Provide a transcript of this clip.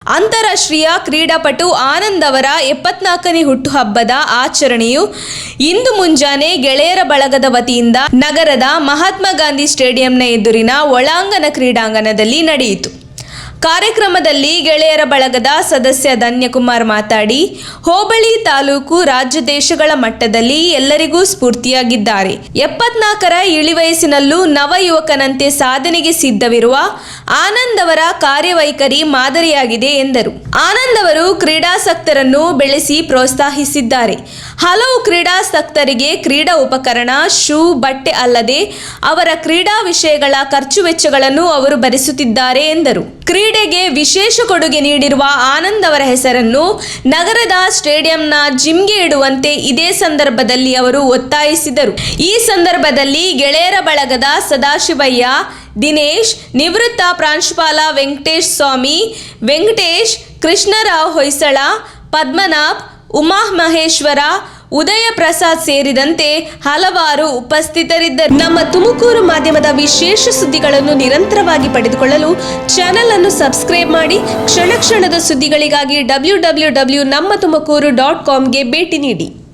ಅಂತಾರಾಷ್ಟ್ರೀಯ ಕ್ರೀಡಾಪಟು ಆನಂದ್ ಅವರ 74ನೇ ಹುಟ್ಟುಹಬ್ಬದ ಆಚರಣೆಯು ಇಂದು ಮುಂಜಾನೆ ಗೆಳೆಯರ ಬಳಗದ ವತಿಯಿಂದ ನಗರದ ಮಹಾತ್ಮ ಗಾಂಧಿ ಸ್ಟೇಡಿಯಂನ ಎದುರಿನ ಒಳಾಂಗಣ ಕ್ರೀಡಾಂಗಣದಲ್ಲಿ ನಡೆಯಿತು. ಕಾರ್ಯಕ್ರಮದಲ್ಲಿ ಗೆಳೆಯರ ಬಳಗದ ಸದಸ್ಯ ಧನ್ಯಕುಮಾರ್ ಮಾತಾಡಿ, ಹೋಬಳಿ ತಾಲೂಕು ರಾಜ್ಯ ದೇಶಗಳ ಮಟ್ಟದಲ್ಲಿ ಎಲ್ಲರಿಗೂ ಸ್ಫೂರ್ತಿಯಾಗಿದ್ದಾರೆ. 74ರ ಇಳಿವಯಸ್ಸಿನಲ್ಲೂ ನವ ಯುವಕನಂತೆ ಸಾಧನೆಗೆ ಸಿದ್ಧವಿರುವ ಆನಂದ್ ಅವರ ಕಾರ್ಯವೈಖರಿ ಮಾದರಿಯಾಗಿದೆ ಎಂದರು. ಆನಂದ್ ಅವರು ಕ್ರೀಡಾಸಕ್ತರನ್ನು ಬೆಳೆಸಿ ಪ್ರೋತ್ಸಾಹಿಸಿದ್ದಾರೆ. ಹಲವು ಕ್ರೀಡಾಸಕ್ತರಿಗೆ ಕ್ರೀಡಾ ಉಪಕರಣ, ಶೂ, ಬಟ್ಟೆ ಅಲ್ಲದೆ ಅವರ ಕ್ರೀಡಾ ವಿಷಯಗಳ ಖರ್ಚು ವೆಚ್ಚಗಳನ್ನು ಅವರು ಭರಿಸುತ್ತಿದ್ದಾರೆ ಎಂದರು. ಕ್ರೀಡೆಗೆ ವಿಶೇಷ ಕೊಡುಗೆ ನೀಡಿರುವ ಆನಂದ್ ಅವರ ಹೆಸರನ್ನು ನಗರದ ಸ್ಟೇಡಿಯಂನ ಜಿಮ್ಗೆ ಇಡುವಂತೆ ಇದೇ ಸಂದರ್ಭದಲ್ಲಿ ಅವರು ಒತ್ತಾಯಿಸಿದರು. ಈ ಸಂದರ್ಭದಲ್ಲಿ ಗೆಳೆಯರ ಬಳಗದ ಸದಾಶಿವಯ್ಯ, ದಿನೇಶ್, ನಿವೃತ್ತ ಪ್ರಾಂಶುಪಾಲ ವೆಂಕಟೇಶ್ ಸ್ವಾಮಿ, ವೆಂಕಟೇಶ್, ಕೃಷ್ಣರಾವ್ ಹೊಯ್ಸಳ, ಪದ್ಮನಾಭ್, ಉಮಾ ಮಹೇಶ್ವರ, ಉದಯ ಪ್ರಸಾದ್ ಸೇರಿದಂತೆ ಹಲವಾರು ಉಪಸ್ಥಿತರಿದ್ದರು. ನಮ್ಮ ತುಮಕೂರು ಮಾಧ್ಯಮದ ವಿಶೇಷ ಸುದ್ದಿಗಳನ್ನು ನಿರಂತರವಾಗಿ ಪಡೆದುಕೊಳ್ಳಲು ಚಾನೆಲ್ ಅನ್ನು ಸಬ್ಸ್ಕ್ರೈಬ್ ಮಾಡಿ. ಕ್ಷಣ ಕ್ಷಣದ ಸುದ್ದಿಗಳಿಗಾಗಿ www.nammathumakuru.com ಗೆ ಭೇಟಿ ನೀಡಿ.